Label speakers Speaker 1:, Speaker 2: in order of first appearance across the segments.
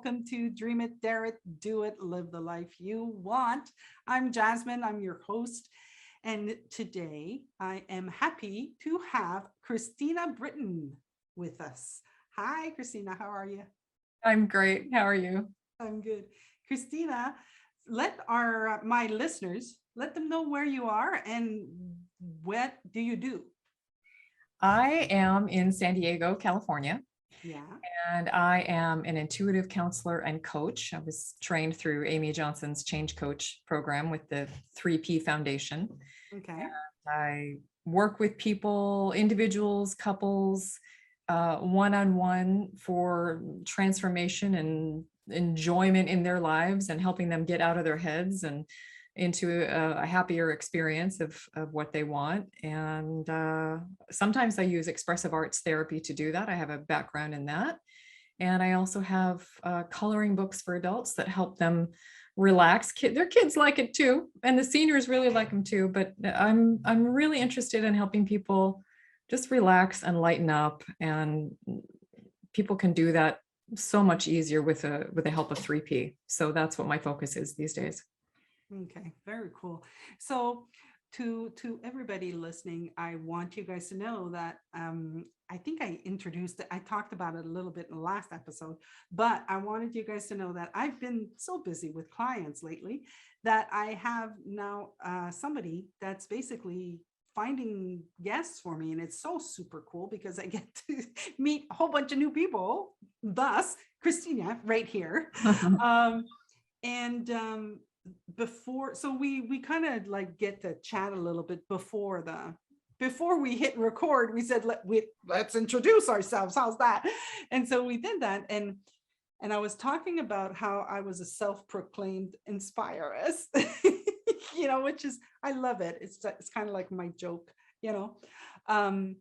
Speaker 1: welcome to Dream It, Dare It, Do It, Live the Life You Want. I'm Jasmine, I'm your host. And today I am happy to have Christina Brittain with us. Hi, Christina, how are you?
Speaker 2: I'm great. How are you?
Speaker 1: I'm good. Christina, let my listeners, let them know where you are and what do you do?
Speaker 2: I am in San Diego, California,
Speaker 1: Yeah.
Speaker 2: and I am an intuitive counselor and coach. I was trained through Amy Johnson's Change Coach program with the 3P Foundation.
Speaker 1: Okay.
Speaker 2: I work with people, individuals, couples, one-on-one for transformation and enjoyment in their lives and helping them get out of their heads and into a happier experience of what they want. And sometimes I use expressive arts therapy to do that. I have a background in that. And I also have coloring books for adults that help them relax. Their kids like it too, and the seniors really like them too. But I'm really interested in helping people just relax and lighten up, and people can do that so much easier with the help of 3P. So that's what my focus is these days.
Speaker 1: Okay, very cool. So to everybody listening, I want you guys to know that I think I talked about it a little bit in the last episode, but I wanted you guys to know that I've been so busy with clients lately that I have now somebody that's basically finding guests for me, and it's so super cool because I get to meet a whole bunch of new people, thus Christina right here. And before, so we kind of like get to chat a little bit before we hit record. We said let's introduce ourselves, how's that? And so we did that, and I was talking about how I was a self-proclaimed inspireress, which is, I love it. It's kind of like my joke, and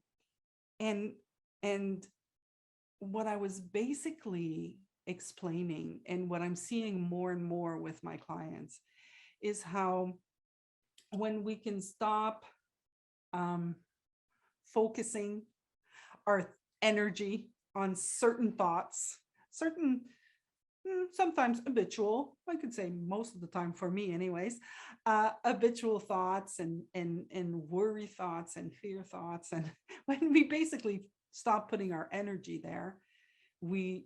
Speaker 1: what I was basically explaining, and what I'm seeing more and more with my clients, is how when we can stop focusing our energy on certain thoughts, certain sometimes habitual, I could say most of the time for me anyways, habitual thoughts and worry thoughts and fear thoughts, and when we basically stop putting our energy there, we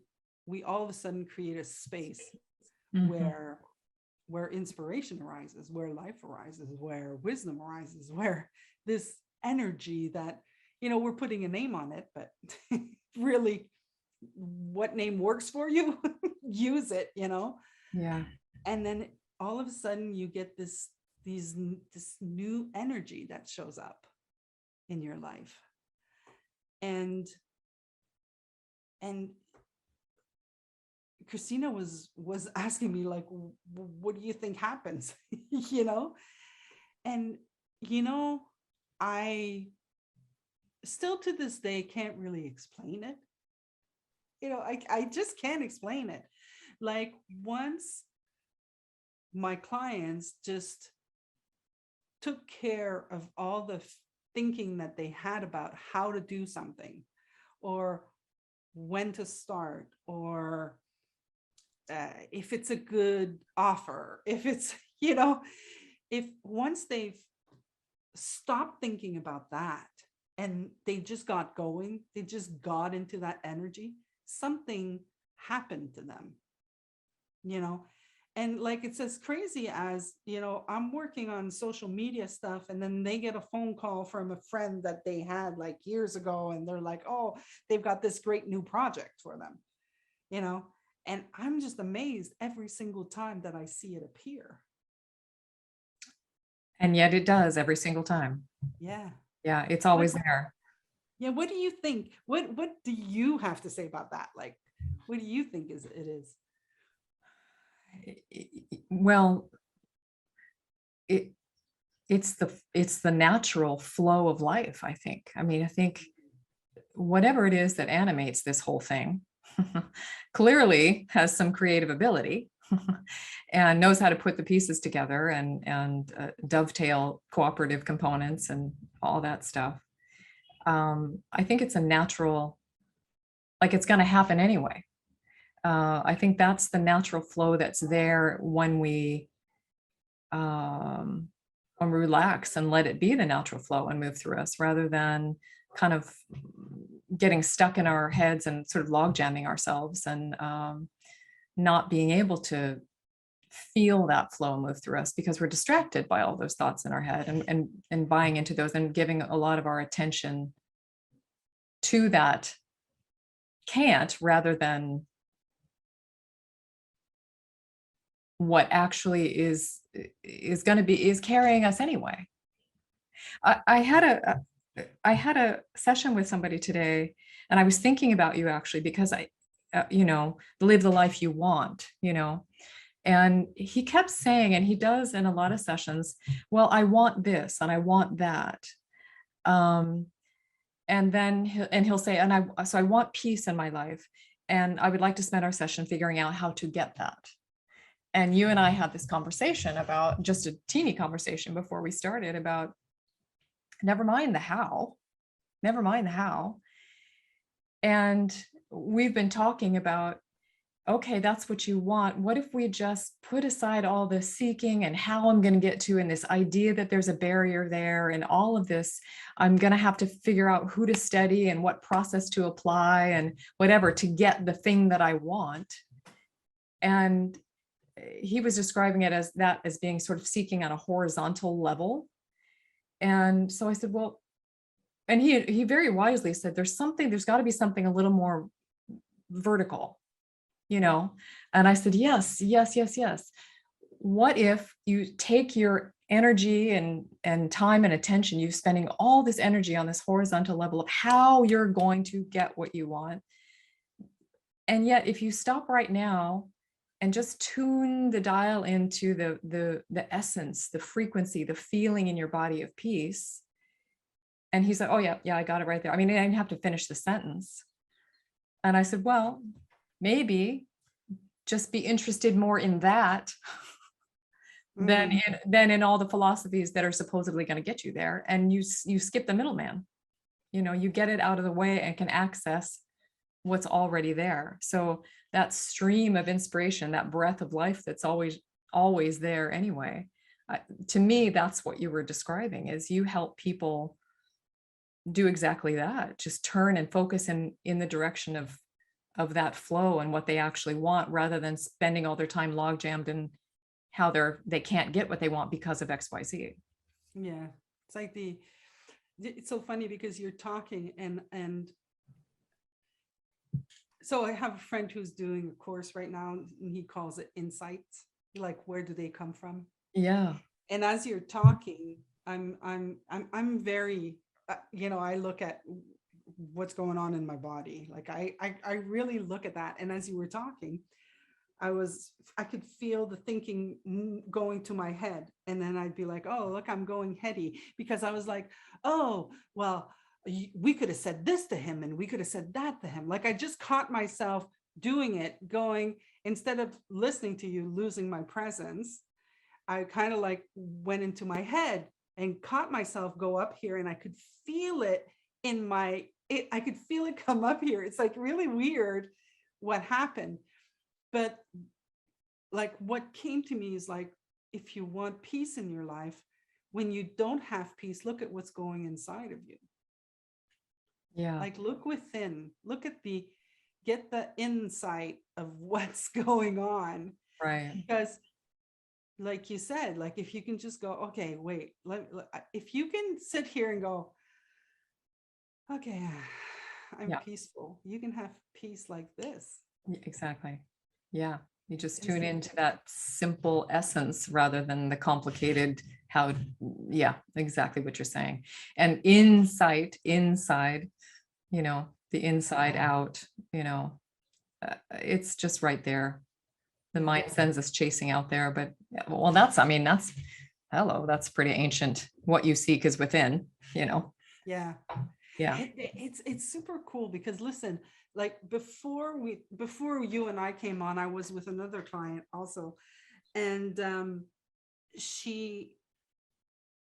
Speaker 1: all of a sudden create a space where inspiration arises, where life arises, where wisdom arises, where this energy that, we're putting a name on it, but really what name works for you, use it,
Speaker 2: Yeah.
Speaker 1: And then all of a sudden you get this new energy that shows up in your life. And Christina was asking me, like, what do you think happens? And I still to this day can't really explain it. I just can't explain it. Like, once my clients just took care of all the thinking that they had about how to do something, or when to start, or if it's a good offer, if it's, if once they've stopped thinking about that and they just got going, they just got into that energy, something happened to them, and like, it's as crazy as, I'm working on social media stuff, and then they get a phone call from a friend that they had like years ago, and they're like, oh, they've got this great new project for them, and I'm just amazed every single time that I see it appear.
Speaker 2: And yet it does every single time.
Speaker 1: Yeah.
Speaker 2: Yeah, it's always there.
Speaker 1: Yeah. What do you think? What do you have to say about that? Like, what do you think it is?
Speaker 2: Well, it's the natural flow of life, I think. I mean, I think whatever it is that animates this whole thing clearly has some creative ability and knows how to put the pieces together and dovetail cooperative components and all that stuff. I think it's a natural, like, it's going to happen anyway. I think that's the natural flow that's there when we relax and let it be the natural flow and move through us, rather than kind of getting stuck in our heads and sort of log jamming ourselves, and not being able to feel that flow move through us because we're distracted by all those thoughts in our head, and buying into those and giving a lot of our attention to that can't, rather than what actually is going to be, is carrying us anyway. I had a session with somebody today, and I was thinking about you actually, because live the life you want, and he kept saying, and he does in a lot of sessions, well, I want this and I want that. And then he'll say, so I want peace in my life, and I would like to spend our session figuring out how to get that. And you and I had this conversation about, just a teeny conversation before we started, about never mind the how. And we've been talking about, okay, that's what you want. What if we just put aside all the seeking and how I'm going to get to, and this idea that there's a barrier there, and all of this, I'm going to have to figure out who to study and what process to apply and whatever to get the thing that I want. And he was describing it as being sort of seeking on a horizontal level. And so I said, well, and he very wisely said, there's got to be something a little more vertical, And I said, yes. What if you take your energy and time and attention, you're spending all this energy on this horizontal level of how you're going to get what you want. And yet, if you stop right now and just tune the dial into the essence, the frequency, the feeling in your body of peace. And he's like, oh yeah, I got it right there. I mean, I didn't have to finish the sentence. And I said, well, maybe just be interested more in that than in all the philosophies that are supposedly going to get you there. And you skip the middleman, you get it out of the way and can access what's already there. So that stream of inspiration, that breath of life that's always there anyway. To me, that's what you were describing, is you help people do exactly that. Just turn and focus in the direction of that flow and what they actually want, rather than spending all their time log jammed in how they can't get what they want because of XYZ.
Speaker 1: Yeah. It's like it's so funny because you're talking and so I have a friend who's doing a course right now, and he calls it insights. Like, where do they come from?
Speaker 2: Yeah.
Speaker 1: And as you're talking, I'm very, I look at what's going on in my body. Like I really look at that. And as you were talking, I could feel the thinking going to my head. And then I'd be like, oh, look, I'm going heady, because I was like, oh, well, we could have said this to him and we could have said that to him. Like I just caught myself doing it, going, instead of listening to you, losing my presence. I kind of like went into my head and caught myself go up here, and I could feel it I could feel it come up here. It's like really weird what happened. But like what came to me is like, if you want peace in your life, when you don't have peace, look at what's going inside of you.
Speaker 2: Yeah.
Speaker 1: Like look within, get the insight of what's going on.
Speaker 2: Right.
Speaker 1: Because like you said, like if you can just go, okay, wait, if you can sit here and go, okay, I'm peaceful. You can have peace like this.
Speaker 2: Exactly. Yeah. You just tune into that simple essence rather than the complicated exactly what you're saying. And inside, the inside out, it's just right there. The mind sends us chasing out there, but well, that's pretty ancient. What you seek is within,
Speaker 1: Yeah. It's super cool because listen, like before you and I came on, I was with another client also, and she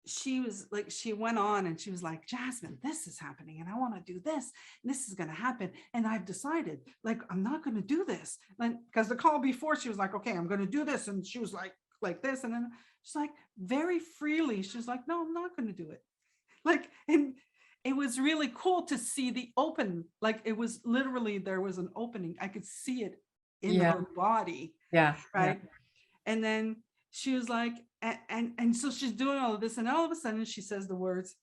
Speaker 1: she was like, she went on and she was like, Jasmine, this is happening and I want to do this and this is going to happen. And I've decided like, I'm not going to do this. And because the call before she was like, okay, I'm going to do this. And she was like this. And then she's like very freely, she's like, no, I'm not going to do it. Like, and it was really cool to see the open, like it was literally, there was an opening. I could see it in
Speaker 2: Yeah.
Speaker 1: her body.
Speaker 2: Yeah.
Speaker 1: Right. And then she was like, and so she's doing all of this, and all of a sudden she says the words,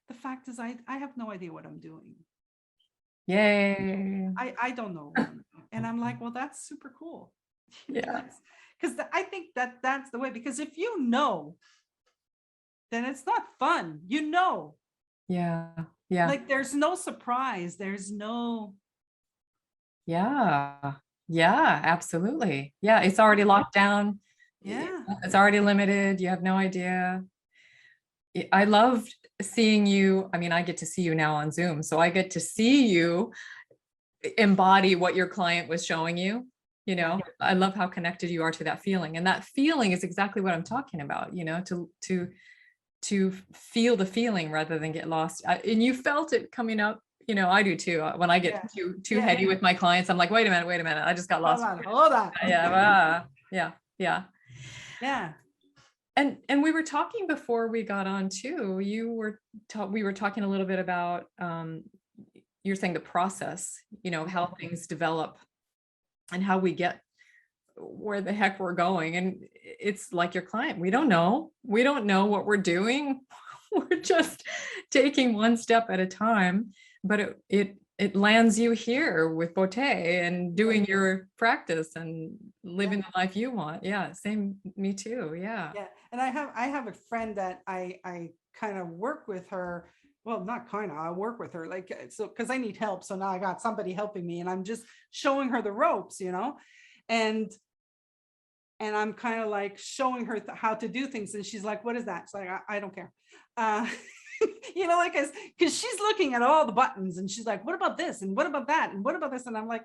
Speaker 1: the fact is I have no idea what I'm doing.
Speaker 2: Yay.
Speaker 1: I don't know what I'm doing. And I'm like, well, that's super cool.
Speaker 2: Yeah.
Speaker 1: Because I think that that's the way, because if you know, then it's not fun, you know.
Speaker 2: Yeah. Yeah.
Speaker 1: Like there's no surprise, there's no.
Speaker 2: Yeah. Yeah, absolutely. Yeah. It's already locked down.
Speaker 1: Yeah.
Speaker 2: It's already limited. You have no idea. I loved seeing you. I mean, I get to see you now on Zoom, so I get to see you embody what your client was showing you. You know, I love how connected you are to that feeling. And that feeling is exactly what I'm talking about, you know, to feel the feeling rather than get lost. And you felt it coming up. You know, I do too. When I get too heady with my clients, I'm like, wait a minute. I just got lost.
Speaker 1: Hold on.
Speaker 2: Yeah.
Speaker 1: Yeah.
Speaker 2: And we were talking before we got on too. We were talking a little bit about you're saying the process, you know, how things develop and how we get where the heck we're going. And it's like your client, we don't know what we're doing. We're just taking one step at a time, but it lands you here with Bote and doing your practice and living the life you want. Yeah, same, me too. Yeah.
Speaker 1: And I have a friend that I kind of work with her. Well, not kind of, I work with her, like, so because I need help, so now I got somebody helping me and I'm just showing her the ropes, you know. And I'm kind of like showing her how to do things, and she's like, what is that? It's like, I don't care. You know, like, because she's looking at all the buttons and she's like, what about this, and what about that, and what about this, and I'm like,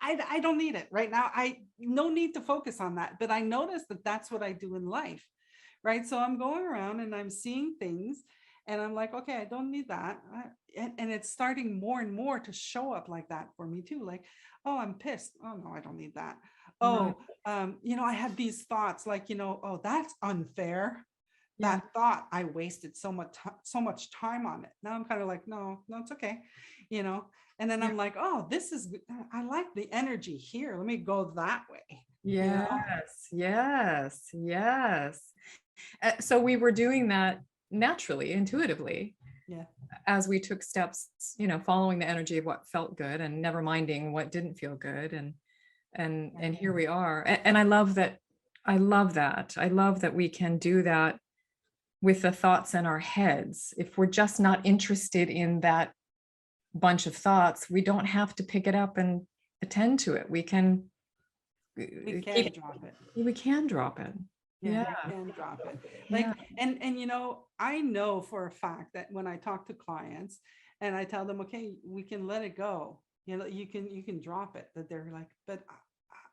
Speaker 1: I don't need it right now. No need to focus on that. But I noticed that that's what I do in life, right? So I'm going around and I'm seeing things and I'm like, okay, I don't need that. And it's starting more and more to show up like that for me too. Like, oh, I'm pissed. Oh no, I don't need that. Oh, you know, I had these thoughts like, you know, oh, that's unfair. That thought, I wasted so much time on it. Now I'm kind of like, no, it's okay, you know. And then I'm like, oh, this is, I like the energy here. Let me go that way.
Speaker 2: Yes. So we were doing that naturally, intuitively, as we took steps, you know, following the energy of what felt good and never minding what didn't feel good. And here we are. And I love that. I love that we can do that with the thoughts in our heads. If we're just not interested in that bunch of thoughts, we don't have to pick it up and attend to it. We can drop it. We can drop it.
Speaker 1: We can drop it. Like, and you know, I know for a fact that when I talk to clients and I tell them, okay, we can let it go, you know, you can drop it, that they're like, but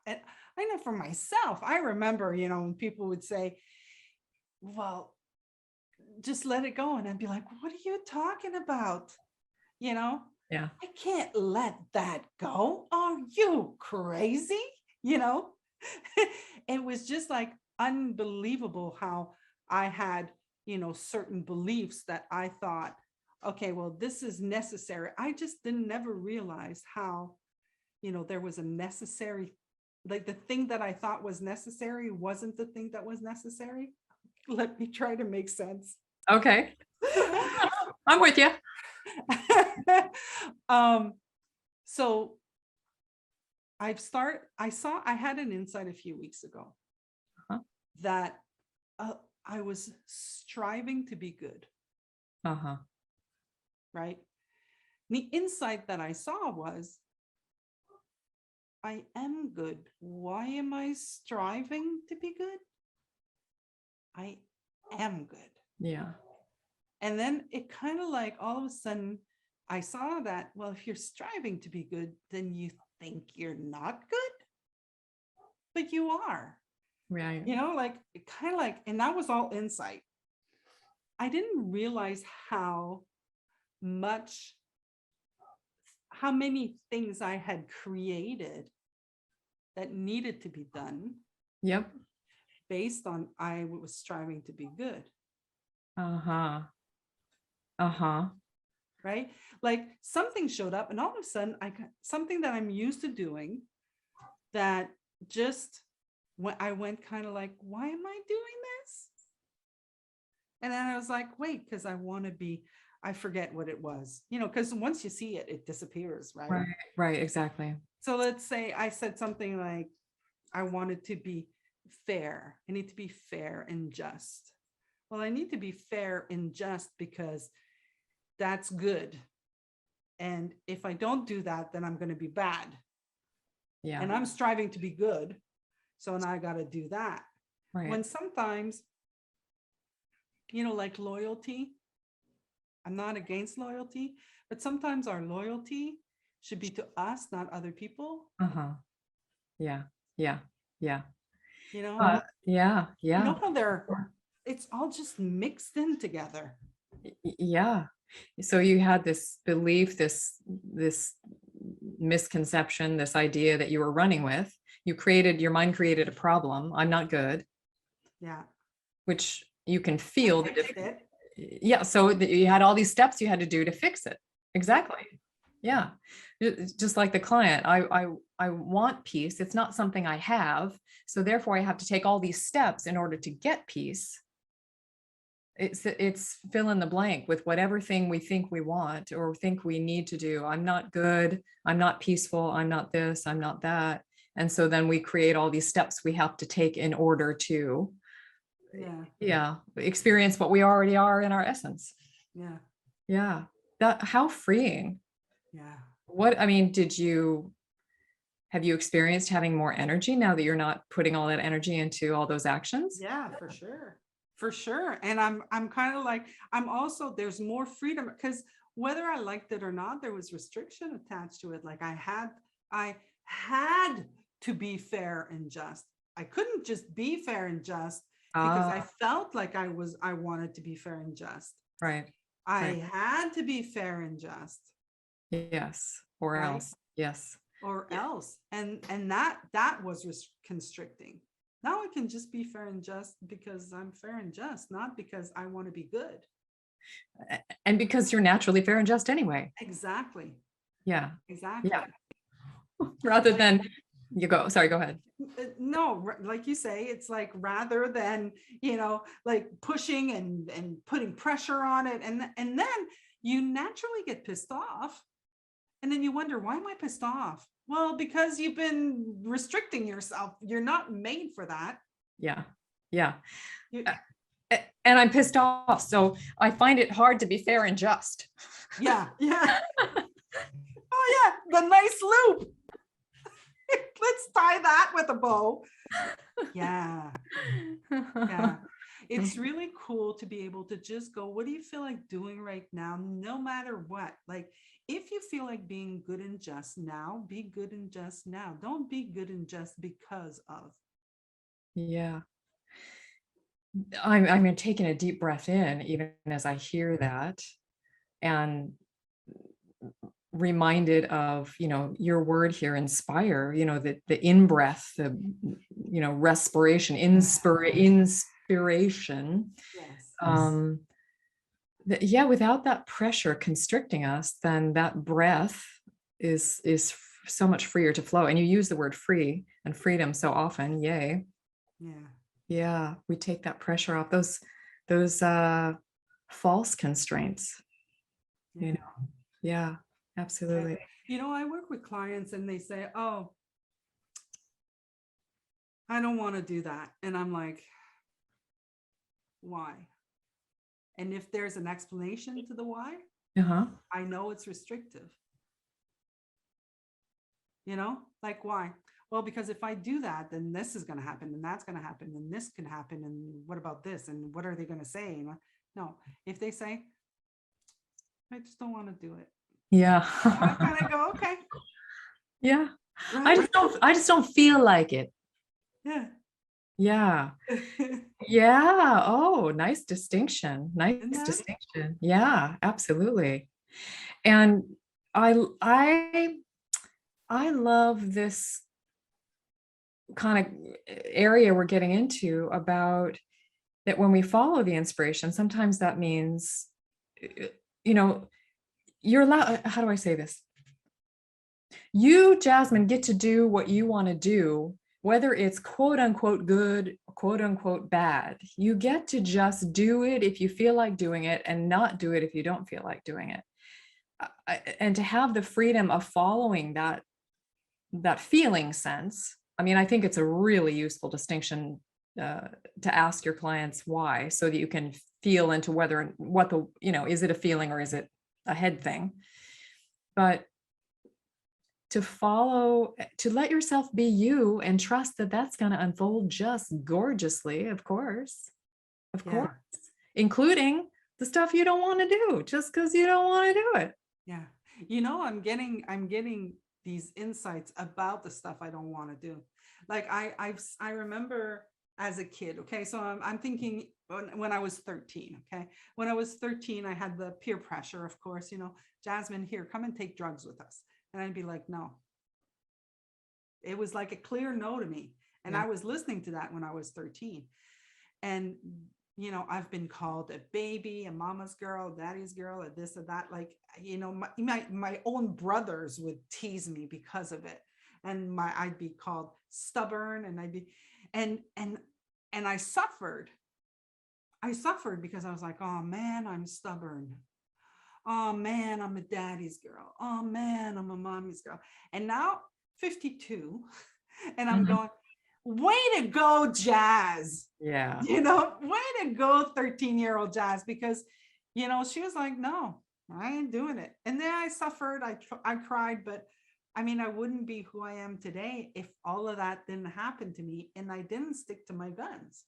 Speaker 1: and I know for myself, I remember, you know, when people would say, well, just let it go. And I'd be like, what are you talking about? You know, I can't let that go. Are you crazy? You know, it was just like unbelievable how I had, you know, certain beliefs that I thought, okay, well, this is necessary. I just didn't never realize how, you know, there was a necessary, like the thing that I thought was necessary wasn't the thing that was necessary. Let me try to make sense.
Speaker 2: Okay. I'm with you.
Speaker 1: So I had an insight a few weeks ago that I was striving to be good. Right. The insight that I saw was, I am good. Why am I striving to be good? I am good.
Speaker 2: Yeah.
Speaker 1: And then it kind of like all of a sudden I saw that, well, if you're striving to be good, then you think you're not good, but you are.
Speaker 2: Right.
Speaker 1: You know, like it kind of like, and that was all insight. I didn't realize how many things I had created that needed to be done
Speaker 2: Yep.
Speaker 1: based on I was striving to be good.
Speaker 2: Uh-huh. Uh-huh.
Speaker 1: Right? Like something showed up and all of a sudden I got something that I'm used to doing that just when I went kind of like, why am I doing this? And then I was like, wait, because I forget what it was, because once you see it, it disappears, right?
Speaker 2: Right, right, exactly.
Speaker 1: So let's say I said something like, I wanted to be fair. I need to be fair and just. Well, I need to be fair and just because that's good. And if I don't do that, then I'm going to be bad.
Speaker 2: Yeah.
Speaker 1: And I'm striving to be good. So now I got to do that.
Speaker 2: Right.
Speaker 1: When sometimes, like loyalty, I'm not against loyalty, but sometimes our loyalty should be to us, not other people.
Speaker 2: Uh-huh. Yeah. Yeah. Yeah.
Speaker 1: Yeah.
Speaker 2: Yeah.
Speaker 1: How it's all just mixed in together.
Speaker 2: Yeah. So you had this belief, this misconception, this idea that you were running with. Your mind created a problem. I'm not good.
Speaker 1: Yeah.
Speaker 2: Which you can feel the
Speaker 1: difference.
Speaker 2: Yeah. So you had all these steps you had to do to fix it. Exactly. Yeah. Just like the client, I want peace. It's not something I have. So therefore I have to take all these steps in order to get peace. It's fill in the blank with whatever thing we think we want or think we need to do. I'm not good. I'm not peaceful. I'm not this. I'm not that. And so then we create all these steps we have to take in order to experience what we already are in our essence. How freeing. Have you experienced having more energy now that you're not putting all that energy into all those actions?
Speaker 1: Yeah, for sure. And I'm kind of like, there's more freedom, because whether I liked it or not, there was restriction attached to it. Like I had to be fair and just. I couldn't just be fair and just because I felt like I wanted to be fair and just.
Speaker 2: Right.
Speaker 1: I had to be fair and just.
Speaker 2: Yes. Or else. Yes.
Speaker 1: Or else. And that was constricting. Now I can just be fair and just because I'm fair and just, not because I want to be good.
Speaker 2: And because you're naturally fair and just anyway.
Speaker 1: Exactly.
Speaker 2: Yeah.
Speaker 1: Exactly.
Speaker 2: Yeah. Rather than go ahead.
Speaker 1: No, like you say, it's like rather than, like pushing and putting pressure on it. And then you naturally get pissed off. And then you wonder, why am I pissed off? Well, because you've been restricting yourself. You're not made for that.
Speaker 2: Yeah. Yeah. And I'm pissed off. So I find it hard to be fair and just.
Speaker 1: Yeah. Yeah. Oh, yeah. The nice loop. Let's tie that with a bow. Yeah. Yeah. It's really cool to be able to just go, what do you feel like doing right now? No matter what. Like, if you feel like being good and just now, be good and just now. Don't be good and just because of.
Speaker 2: Yeah. I'm taking a deep breath in, even as I hear that, and reminded of, your word here, inspire, the in-breath, the, respiration, inspiration.
Speaker 1: Yes.
Speaker 2: Without that pressure constricting us, then that breath is so much freer to flow. And you use the word free and freedom so often. Yay. Yeah. We take that pressure off those false constraints. Yeah, absolutely.
Speaker 1: I work with clients and they say, oh, I don't want to do that. And I'm like, why? And if there's an explanation to the why, I know it's restrictive. Like why? Well, because if I do that, then this is going to happen and that's going to happen and this can happen. And what about this? And what are they going to say? No, if they say, I just don't want to do it.
Speaker 2: Yeah.
Speaker 1: I kind of go, okay.
Speaker 2: Yeah. Right? I just don't feel like it.
Speaker 1: Yeah.
Speaker 2: Yeah. Yeah. Oh, nice distinction. Nice
Speaker 1: Isn't that?
Speaker 2: distinction. Yeah, absolutely. And I I I love this kind of area we're getting into about that when we follow the inspiration, sometimes that means, uh, you know, you're allowed, how do I say this? You, Jasmine, get to do what you want to do, whether it's quote unquote good, quote unquote bad. You get to just do it if you feel like doing it and not do it if you don't feel like doing it. And to have the freedom of following that feeling sense. I mean, I think it's a really useful distinction uh, to ask your clients why, so that you can feel into whether what the, is it a feeling or is it a head thing? But to follow, to let yourself be you and trust that that's going to unfold just gorgeously, of
Speaker 1: Yeah.
Speaker 2: course, including the stuff you don't want to do just because you don't want to do it.
Speaker 1: Yeah. I'm getting these insights about the stuff I don't want to do. Like I remember as a kid, okay, so I'm thinking when I was 13, okay, when I was 13, I had the peer pressure, of course, Jasmine, here, come and take drugs with us. And I'd be like, no. It was like a clear no to me. And
Speaker 2: Yeah.
Speaker 1: I was listening to that when I was 13. And, I've been called a baby, a mama's girl, daddy's girl, a this or that. Like, my own brothers would tease me because of it. And I'd be called stubborn, and and I suffered. I suffered because I was like, oh man, I'm stubborn. Oh man, I'm a daddy's girl. Oh man, I'm a mommy's girl. And now 52, and I'm
Speaker 2: Mhm.
Speaker 1: going, way to go, Jazz.
Speaker 2: Yeah.
Speaker 1: Way to go, 13-year-old Jazz, because, she was like, no, I ain't doing it. And then I suffered, I cried, but I mean, I wouldn't be who I am today if all of that didn't happen to me and I didn't stick to my guns,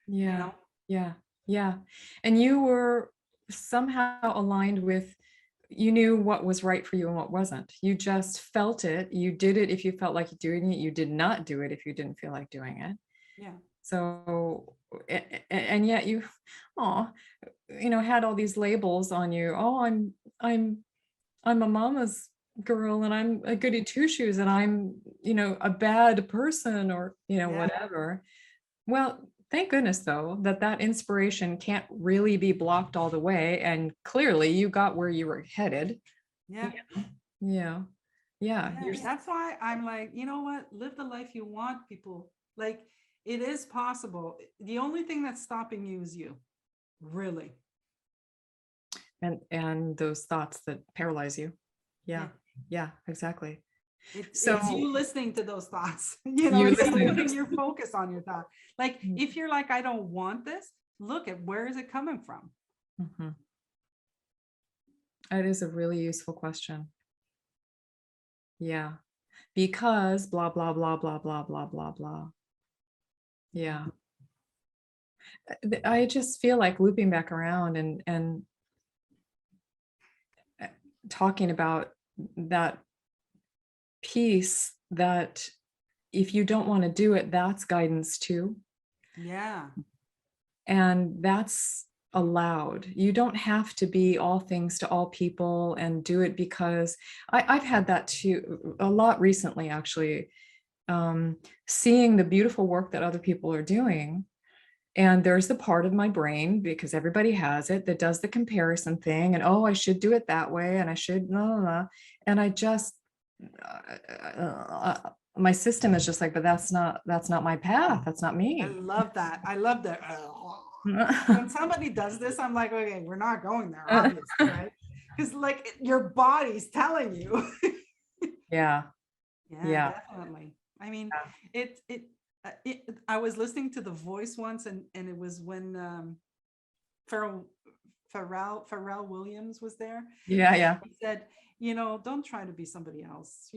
Speaker 1: you
Speaker 2: Yeah.
Speaker 1: know?
Speaker 2: Yeah. Yeah. And you were somehow aligned with, you knew what was right for you and what wasn't. You just felt it. You did it if you felt like doing it. You did not do it if you didn't feel like doing it.
Speaker 1: Yeah.
Speaker 2: So, and yet you, oh, had all these labels on you. Oh, I'm, I'm a mama's girl and I'm a goody two shoes and I'm, a bad person or,
Speaker 1: Yeah.
Speaker 2: whatever. Well, thank goodness though, that inspiration can't really be blocked all the way. And clearly you got where you were headed.
Speaker 1: Yeah.
Speaker 2: Yeah. Yeah.
Speaker 1: Yeah. That's why I'm like, you know what? Live the life you want, people. Like, it is possible. The only thing that's stopping you is you. Really.
Speaker 2: and those thoughts that paralyze you.
Speaker 1: Yeah.
Speaker 2: Yeah. Yeah, exactly.
Speaker 1: It's
Speaker 2: So
Speaker 1: you listening to those thoughts.
Speaker 2: you
Speaker 1: It's you
Speaker 2: listening to
Speaker 1: putting
Speaker 2: this.
Speaker 1: your focus on your thought. Like, if you're like, I don't want this, look at where is it coming from?
Speaker 2: Mhm. That is a really useful question. Yeah. Because blah, blah, blah, blah, blah, blah, blah, blah. Yeah. I just feel like looping back around and talking about that piece that if you don't want to do it, that's guidance too.
Speaker 1: Yeah.
Speaker 2: And that's allowed. You don't have to be all things to all people and do it because I've had that too a lot recently, actually, seeing the beautiful work that other people are doing. And there's the part of my brain, because everybody has it, that does the comparison thing. And, oh, I should do it that way. And I should, no, no, no. And I just, my system is just like, but that's not my path. That's not
Speaker 1: I
Speaker 2: me.
Speaker 1: love that. I love that. When somebody does this, I'm like, okay, we're not going there, obviously, right? Because like your body's telling you.
Speaker 2: Yeah.
Speaker 1: Yeah,
Speaker 2: Yeah.
Speaker 1: definitely. I mean, I was listening to The Voice once, and it was when Pharrell Pharrell Williams was there.
Speaker 2: Yeah. Yeah.
Speaker 1: He said, don't try to be somebody else.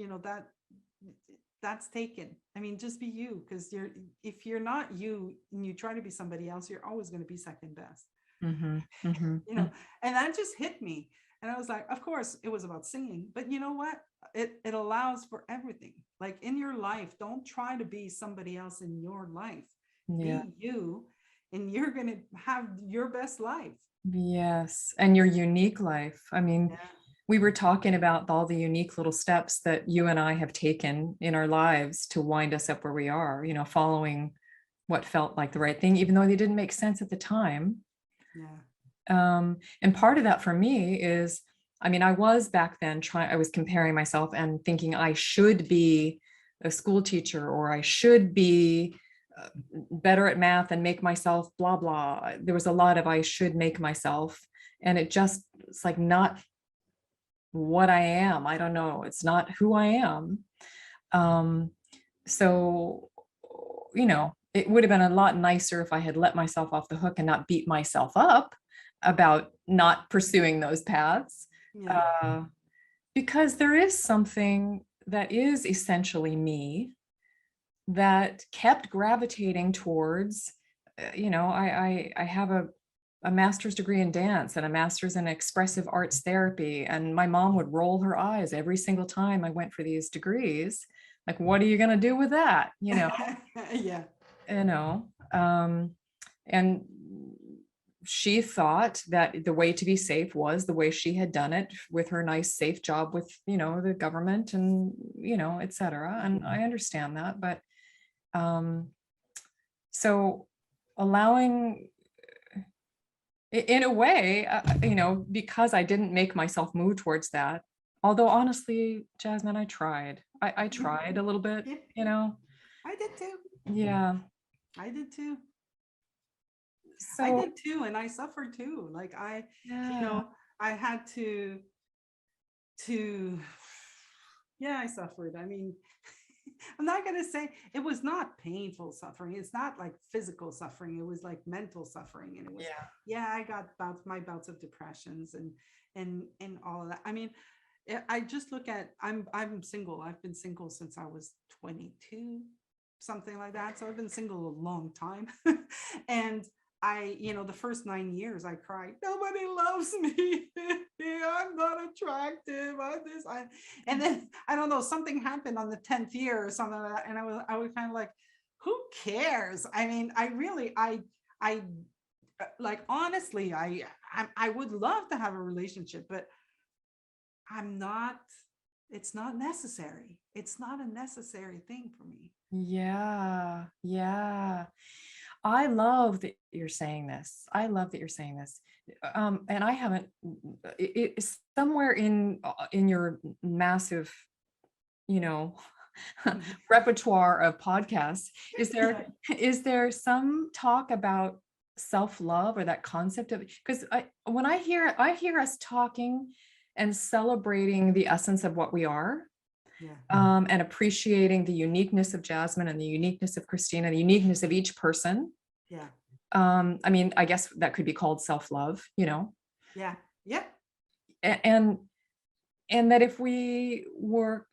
Speaker 1: That's taken. I mean, just be you, because if you're not you and you try to be somebody else, you're always going to be second best.
Speaker 2: Mm-hmm. Mm-hmm.
Speaker 1: And that just hit me. And I was like, of course it was about singing, but you know what? It allows for everything. Like in your life, don't try to be somebody else in your life.
Speaker 2: Yeah.
Speaker 1: Be you. and you're going to have your best life.
Speaker 2: Yes. And your unique life. I mean,
Speaker 1: Yeah.
Speaker 2: we were talking about all the unique little steps that you and I have taken in our lives to wind us up where we are, following what felt like the right thing, even though they didn't make sense at the time.
Speaker 1: Yeah.
Speaker 2: And part of that for me is, I mean, I was back then I was comparing myself and thinking I should be a school teacher, or I should be better at math and make myself blah, blah. There was a lot of I should make myself. And it's like not what I am. I don't know. It's not who I am. So, it would have been a lot nicer if I had let myself off the hook and not beat myself up about not pursuing those paths.
Speaker 1: Yeah.
Speaker 2: Uh, because there is something that is essentially me that kept gravitating towards, I have a master's degree in dance and a master's in expressive arts therapy. And my mom would roll her eyes every single time I went for these degrees. Like, what are you going to do with that?
Speaker 1: Yeah.
Speaker 2: And she thought that the way to be safe was the way she had done it with her nice, safe job with, the government and, et cetera. And I understand that, but so allowing, in a way, because I didn't make myself move towards that, although honestly, Jasmine, I tried. I tried a little bit,
Speaker 1: Yeah. I did too.
Speaker 2: Yeah.
Speaker 1: I did too. I
Speaker 2: So,
Speaker 1: did too. And I suffered too. Like
Speaker 2: yeah.
Speaker 1: I had to, yeah, I suffered. I mean, I'm not going to say it was not painful suffering. It's not like physical suffering. It was like mental suffering. And it was,
Speaker 2: Yeah.
Speaker 1: yeah, I got my bouts of depressions and all of that. I mean, I just look at, I'm single. I've been single since I was 22, something like that. So I've been single a long time. And the first 9 years I cried, nobody loves me. I'm not attractive. And then I don't know, something happened on the 10th year or something like that. And I was kind of like, who cares? I mean, I like, honestly, I would love to have a relationship, but it's not necessary. It's not a necessary thing for me.
Speaker 2: Yeah. Yeah. I love that you're saying this. I love that you're saying this. And I haven't, it's somewhere in your massive, you know, repertoire of podcasts. Is
Speaker 1: Yeah.
Speaker 2: there some talk about self-love, or that concept of, because when I hear us talking and celebrating the essence of what we are,
Speaker 1: Yeah.
Speaker 2: and appreciating the uniqueness of Jasmine and the uniqueness of Christina, the uniqueness of each person.
Speaker 1: Yeah.
Speaker 2: I mean, I guess that could be called self-love,
Speaker 1: Yeah. Yeah.
Speaker 2: and that if we were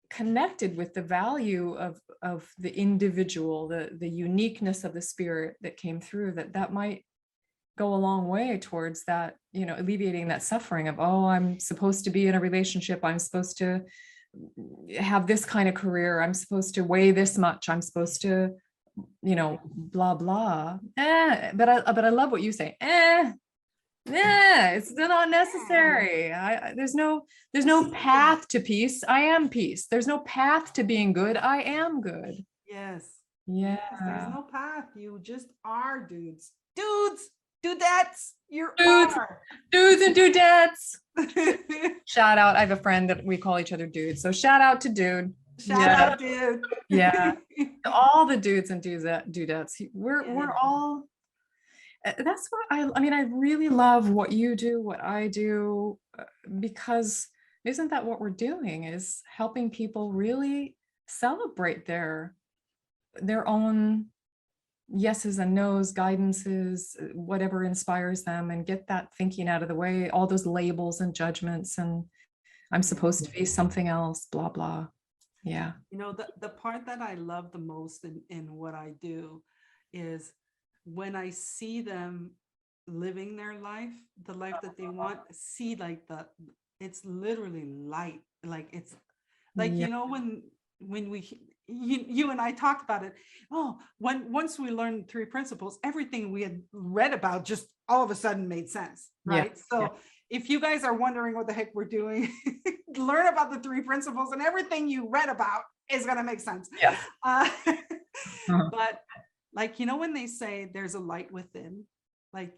Speaker 2: connected with the value of the individual, the uniqueness of the spirit that came through, that might go a long way towards that, alleviating that suffering of, oh, I'm supposed to be in a relationship, I'm supposed to have this kind of career, I'm supposed to weigh this much, I'm supposed to, blah blah. But I love what you say. It's not necessary. There's no path to peace. I am peace. There's no path to being good. I am good.
Speaker 1: Yes. Yes. There's
Speaker 2: Yeah.
Speaker 1: no path. You just are, dudes. Dudes, dudettes, you
Speaker 2: Dudes,
Speaker 1: are.
Speaker 2: dudes and dudettes. Shout out. I have a friend that we call each other dudes. So shout out to dude.
Speaker 1: Shout out, dude.
Speaker 2: Yeah. All the dudes and dudettes. We're all, that's what I mean, I really love what you do, what I do, because isn't that what we're doing, is helping people really celebrate their own yeses and nos, guidances, whatever inspires them, and get that thinking out of the way, all those labels and judgments, and I'm supposed to be something else, blah, blah. Yeah.
Speaker 1: The part that I love the most in what I do is when I see them living their life, the life that they want, see like it's literally light. Like it's like,
Speaker 2: Yeah.
Speaker 1: when you and I talked about it. Oh, once we learned three principles, everything we had read about just all of a sudden made sense,
Speaker 2: Yeah.
Speaker 1: right? So if you guys are wondering what the heck we're doing, learn about the three principles, and everything you read about is going to make sense.
Speaker 2: Yes.
Speaker 1: But like, when they say there's a light within, like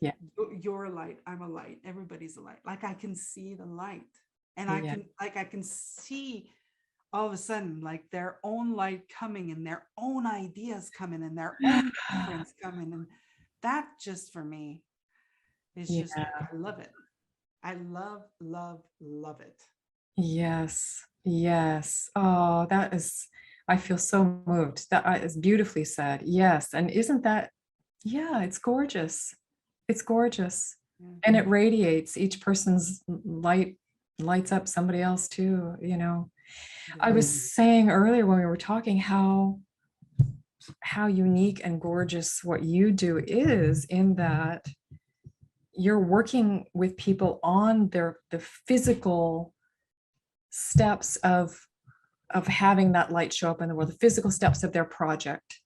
Speaker 1: you're a light, I'm a light, everybody's a light. Like I can see the light, and I can see all of a sudden like their own light coming, and their own ideas coming, and their own difference coming. And that just for me is just, I love it. I love, love, love it.
Speaker 2: Yes. Yes. Oh, I feel so moved. That is beautifully said. Yes. And isn't that, it's gorgeous. It's gorgeous. And it radiates. Each person's light lights up somebody else too, I was saying earlier when we were talking how unique and gorgeous what you do is, in that you're working with people on the physical steps of having that light show up in the world, the physical steps of their project,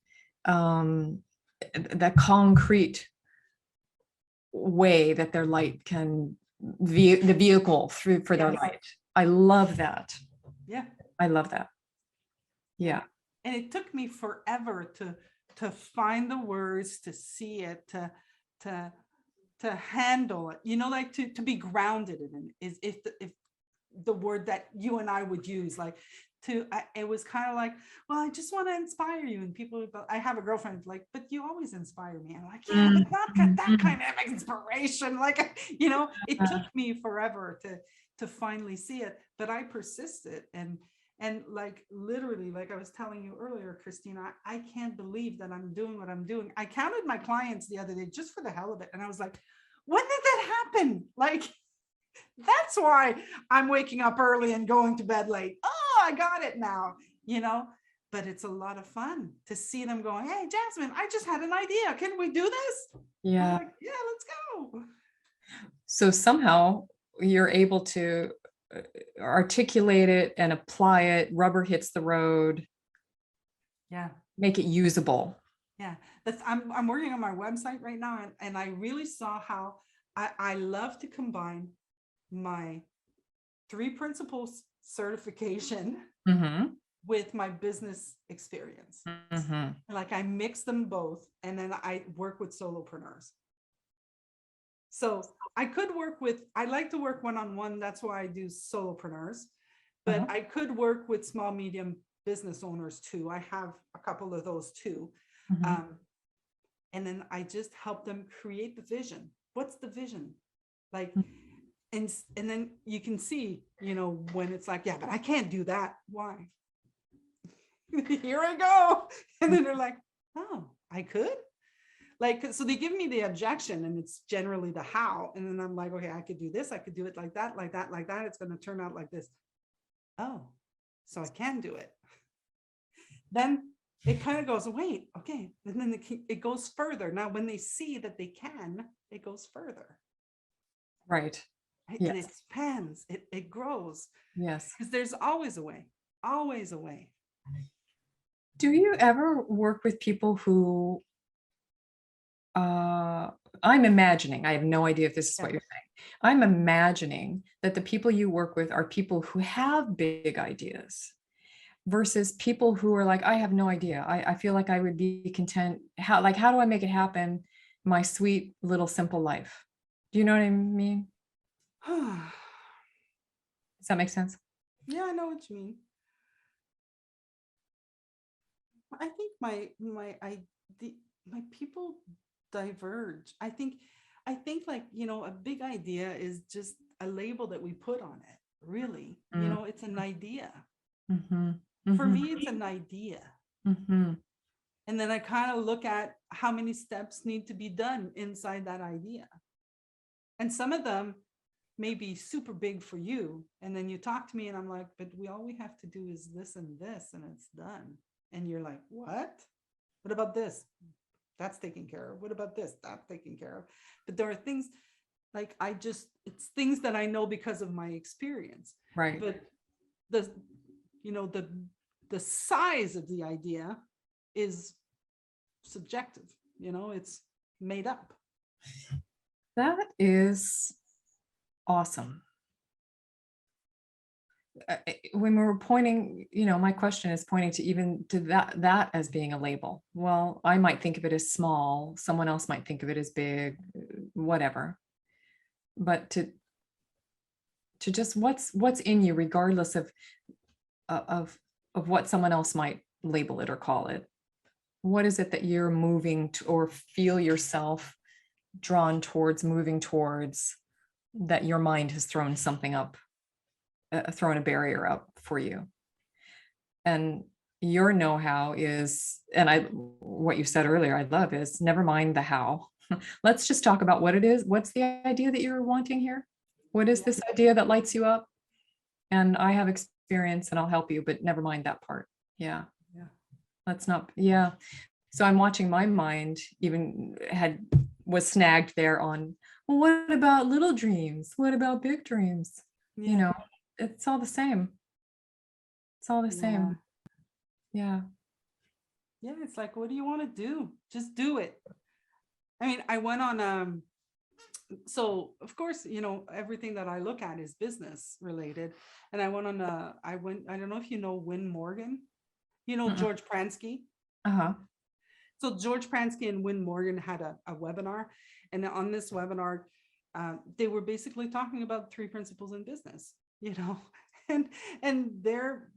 Speaker 2: that concrete way that their light can the vehicle through for their light. I love that.
Speaker 1: Yeah.
Speaker 2: I love that. Yeah.
Speaker 1: And it took me forever to find the words, to see it, to handle it, like to be grounded in it, is if the word that you and I would use, like it was kind of like, well, I just want to inspire you. And people, I have a girlfriend like, but you always inspire me. I'm like, yeah, but not that kind of inspiration. Like, it took me forever to finally see it, but I persisted. And like, literally, like I was telling you earlier, Christina, I can't believe that I'm doing what I'm doing. I counted my clients the other day just for the hell of it. And I was like, when did that happen? Like, that's why I'm waking up early and going to bed late. Oh, I got it now, but it's a lot of fun to see them going, hey, Jasmine, I just had an idea. Can we do this?
Speaker 2: Yeah.
Speaker 1: Like, yeah, let's go.
Speaker 2: So somehow you're able to articulate it and apply it. Rubber hits the road.
Speaker 1: Yeah.
Speaker 2: Make it usable.
Speaker 1: Yeah. I'm working on my website right now. And I really saw how I love to combine my three principles certification with my business experience. Like I mix them both, and then I work with solopreneurs. So I like to work one-on-one. That's why I do solopreneurs, but I could work with small, medium business owners too. I have a couple of those too. And then I just help them create the vision. What's the vision? Like, and then you can see, when it's like, yeah, but I can't do that. Why? Here I go. And then they're like, oh, I could. Like, so they give me the objection, and it's generally the how. And then I'm like, okay, I could do this. I could do it like that, like that, like that. It's going to turn out like this. Oh, so I can do it. Then it kind of goes, wait, okay. And then it goes further. Now, when they see that they can, it goes further.
Speaker 2: Right.
Speaker 1: It expands, it grows.
Speaker 2: Yes.
Speaker 1: Because there's always a way, always a way.
Speaker 2: Do you ever work with people who, I'm imagining, I have no idea if this is what you're saying. I'm imagining that the people you work with are people who have big ideas versus people who are like, I have no idea. I feel like I would be content. How do I make it happen? My sweet little simple life. Do you know what I mean? Does that make sense?
Speaker 1: Yeah, I know what you mean. I think my people diverge. I think like, a big idea is just a label that we put on it. Really, it's an idea. For me, it's an idea. And then I kind of look at how many steps need to be done inside that idea. And some of them may be super big for you. And then you talk to me and I'm like, but all we have to do is this and this, and it's done. And you're like, what? What about this? That's taken care of. What about this? That's taken care of. But there are things like it's things that I know because of my experience.
Speaker 2: Right.
Speaker 1: But the the size of the idea is subjective. You know, it's made up.
Speaker 2: That is awesome. When we were pointing, my question is pointing to even to that as being a label. Well, I might think of it as small, someone else might think of it as big, whatever. But to just what's in you, regardless of what someone else might label it or call it. What is it that you're moving to, or feel yourself drawn towards, moving towards, that your mind has thrown something up, thrown a barrier up for you? And your know-how is, and what you said earlier, I love, is never mind the how. Let's just talk about what it is. What's the idea that you're wanting here? What is this idea that lights you up? And I have experience and I'll help you, but never mind that part. Yeah. Let's not. Yeah. So I'm watching my mind even was snagged there on, well, what about little dreams? What about big dreams? It's all the same. It's all the same. Yeah.
Speaker 1: Yeah. It's like, what do you want to do? Just do it. I mean, I went on, so of course, everything that I look at is business related. And I went on, I don't know if you know Win Morgan, George Pransky.
Speaker 2: Uh-huh.
Speaker 1: So George Pransky and Win Morgan had a webinar. And on this webinar, they were basically talking about 3 principles in business, and they're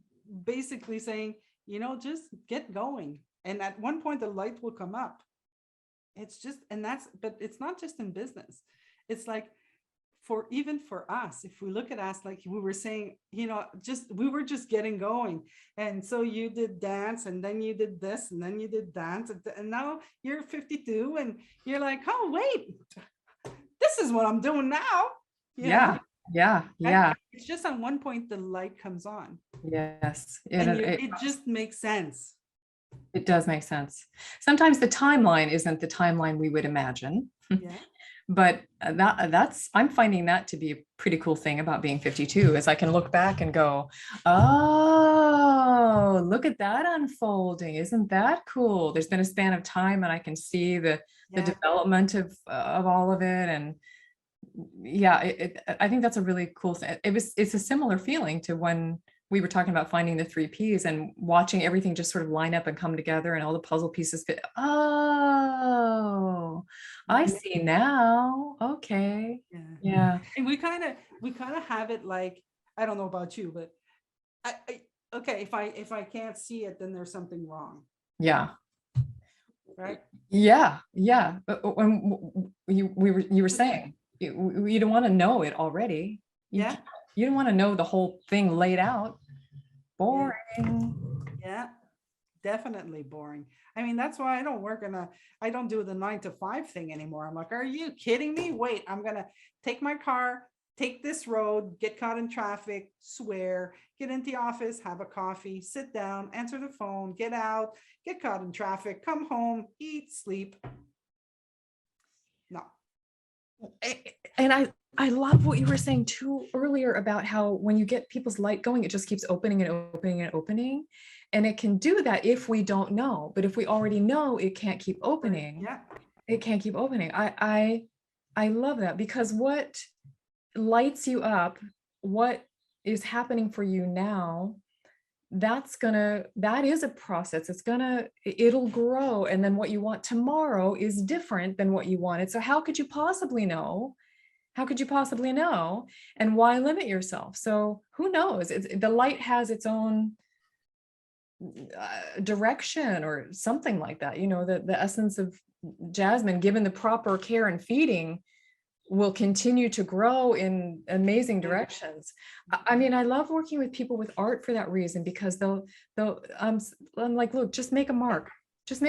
Speaker 1: basically saying, just get going. And at one point the light will come up. It's just, but it's not just in business. It's like, even for us, if we look at us, like we were saying, we were just getting going. And so you did dance, and then you did this, and then you did dance. And now you're 52 and you're like, oh, wait, this is what I'm doing now.
Speaker 2: Yeah.
Speaker 1: It's just on one point, the light comes on.
Speaker 2: Yes.
Speaker 1: It just makes sense.
Speaker 2: It does make sense. Sometimes the timeline isn't the timeline we would imagine.
Speaker 1: Yeah.
Speaker 2: But I'm finding that to be a pretty cool thing about being 52, is I can look back and go, oh, look at that unfolding. Isn't that cool? There's been a span of time and I can see the development of all of it. And I think that's a really cool thing. It's a similar feeling to when we were talking about finding the 3 Ps and watching everything just sort of line up and come together and all the puzzle pieces fit. Oh, I see now. Okay. Yeah.
Speaker 1: And we kind of have it like, I don't know about you, but okay, if I can't see it, then there's something wrong.
Speaker 2: Yeah.
Speaker 1: Right.
Speaker 2: Yeah. You were saying you don't want to know it already. You don't want to know the whole thing laid out. Boring.
Speaker 1: Yeah, definitely boring. I mean, that's why I don't do the 9 to 5 thing anymore. I'm like, are you kidding me? Wait, I'm going to take my car, take this road, get caught in traffic, swear, get into the office, have a coffee, sit down, answer the phone, get out, get caught in traffic, come home, eat, sleep. No.
Speaker 2: And I love what you were saying too earlier about how when you get people's light going, it just keeps opening and opening and opening. And it can do that if we don't know. But if we already know, it can't keep opening.
Speaker 1: Yeah.
Speaker 2: It can't keep opening. I love that, because what lights you up, what is happening for you now, that is a process. It'll grow. And then what you want tomorrow is different than what you wanted. So how could you possibly know? And why limit yourself? So who knows? The light has its own direction or something like that. The essence of jasmine, given the proper care and feeding, will continue to grow in amazing directions. I mean, I love working with people with art for that reason, because I'm like, look, just make a mark. Yes.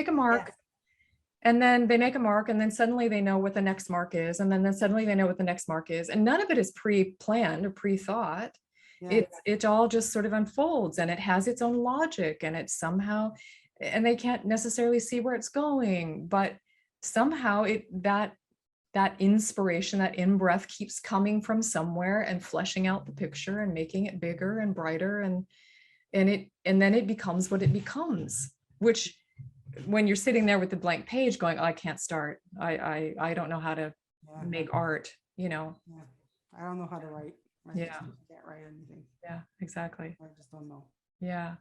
Speaker 2: And then they make a mark, and then suddenly they know what the next mark is. And then suddenly they know what the next mark is. And none of it is pre-planned or pre-thought. Yeah. It all just sort of unfolds, and it has its own logic, and it's somehow, and they can't necessarily see where it's going, but somehow that inspiration, that in-breath keeps coming from somewhere and fleshing out the picture and making it bigger and brighter. And and then it becomes what it becomes, which when you're sitting there with the blank page going, oh, I can't start. I don't know how to make art, you know.
Speaker 1: Yeah. I don't know how to write. I
Speaker 2: Yeah.
Speaker 1: just can't write anything.
Speaker 2: Yeah, exactly.
Speaker 1: I just don't know.
Speaker 2: Yeah.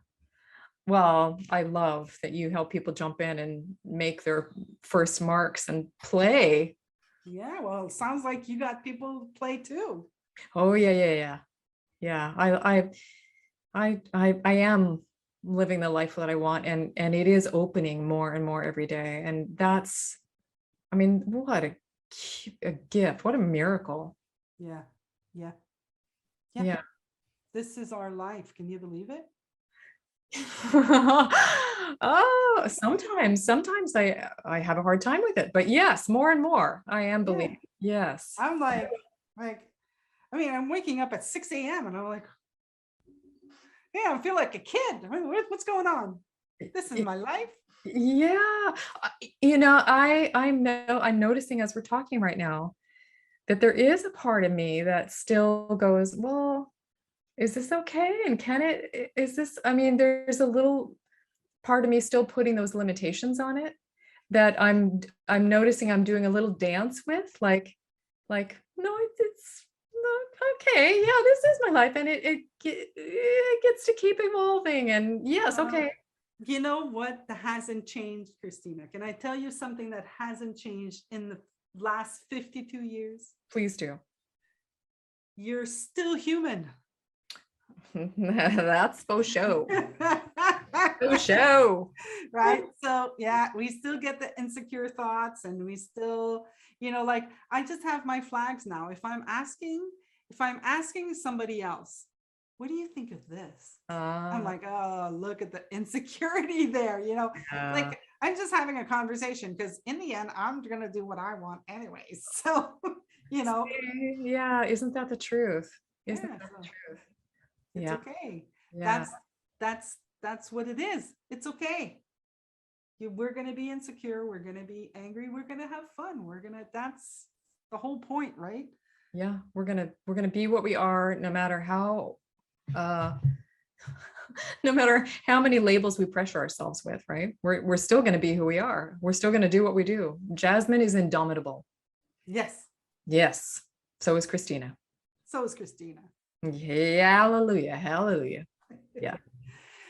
Speaker 2: Well, I love that you help people jump in and make their first marks and play.
Speaker 1: Yeah, well, it sounds like you got people play too.
Speaker 2: Oh yeah, yeah, yeah. Yeah. I am living the life that I want, and it is opening more and more every day. And that's, I mean, what a gift, what a miracle.
Speaker 1: Yeah. Yeah.
Speaker 2: Yeah.
Speaker 1: This is our life. Can you believe it?
Speaker 2: Oh, sometimes I have a hard time with it, but yes, more and more I am
Speaker 1: Yeah.
Speaker 2: believing. Yes.
Speaker 1: I'm like, I mean, I'm waking up at 6 a.m. and I'm like, yeah, I feel like a kid. I mean, what's going on? This is my life.
Speaker 2: Yeah. I'm noticing as we're talking right now that there is a part of me that still goes, well, is this okay? And is this, I mean, there's a little part of me still putting those limitations on it that I'm noticing I'm doing a little dance with, like, no, it's not okay. Yeah, this is my life, and it gets to keep evolving. And yes, okay.
Speaker 1: You know what hasn't changed, Christina? Can I tell you something that hasn't changed in the last 52 years?
Speaker 2: Please do.
Speaker 1: You're still human.
Speaker 2: That's faux show. Faux show.
Speaker 1: Right? So yeah, we still get the insecure thoughts, and we still, like, I just have my flags now. If I'm asking somebody else, what do you think of this? I'm like, oh, look at the insecurity there, like I'm just having a conversation, because in the end, I'm gonna do what I want anyways. So,
Speaker 2: yeah, isn't that the truth? Isn't that the truth?
Speaker 1: It's
Speaker 2: Yeah.
Speaker 1: okay.
Speaker 2: Yeah.
Speaker 1: That's what it is. It's okay. We're gonna be insecure. We're gonna be angry. We're gonna have fun. That's the whole point, right?
Speaker 2: Yeah, we're gonna be what we are, no matter how no matter how many labels we pressure ourselves with, right? We're still going to be who we are. We're still going to do what we do. Jasmine is indomitable.
Speaker 1: Yes.
Speaker 2: Yes. So is Christina.
Speaker 1: So is Christina.
Speaker 2: Yeah, hallelujah. Hallelujah. Yeah.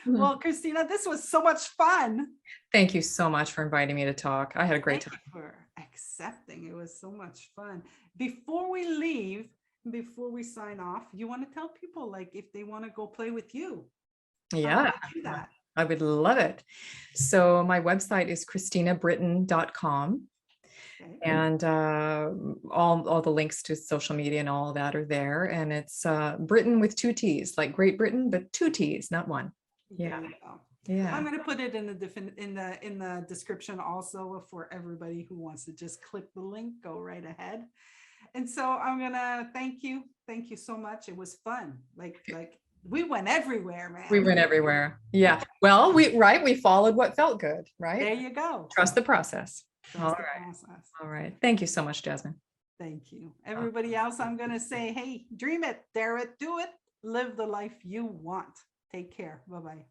Speaker 1: Well, Christina, this was so much fun.
Speaker 2: Thank you so much for inviting me to talk. I had a great time.
Speaker 1: Thank you for accepting. It was so much fun. Before we leave, before we sign off, you want to tell people, like, if they want to go play with you?
Speaker 2: Yeah, I would love it. So my website is christinabrittain.com. Okay. And all the links to social media and all that are there. And it's Britain with 2 T's, like Great Britain, but 2 T's, not 1. Yeah. Yeah.
Speaker 1: I'm going to put it in the description also for everybody who wants to just click the link, go right ahead. And so I'm going to thank you. Thank you so much. It was fun. Like we went everywhere, man. We went everywhere. Yeah. Well, we followed what felt good, right? There you go. Trust the process. Trust the process. All right. Thank you so much, Jasmine. Thank you. Everybody else, I'm going to say, hey, dream it, dare it, do it, live the life you want. Take care. Bye-bye.